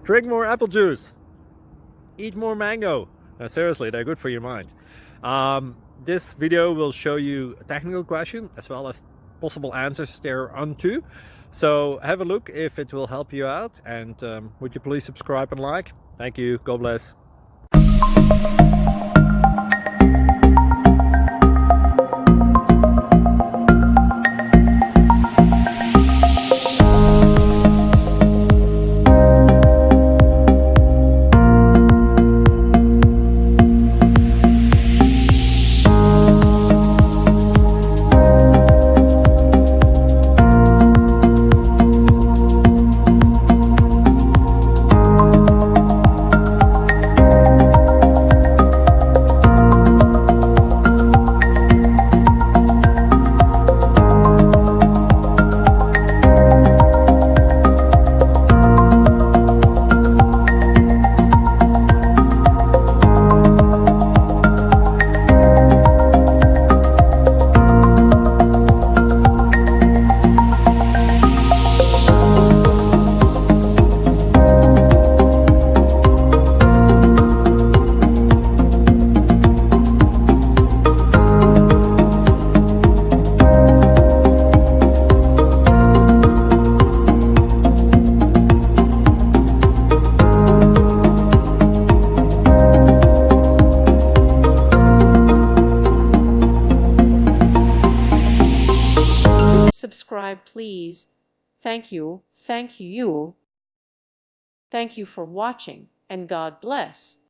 Drink more apple juice. Eat more mango. No, seriously, they're good for your mind. This video will show you a technical question as well as possible answers thereunto. So have a look if it will help you out, and would you please subscribe and like? Thank you. God bless. Subscribe, please. Thank you. Thank you. Thank you for watching, and God bless.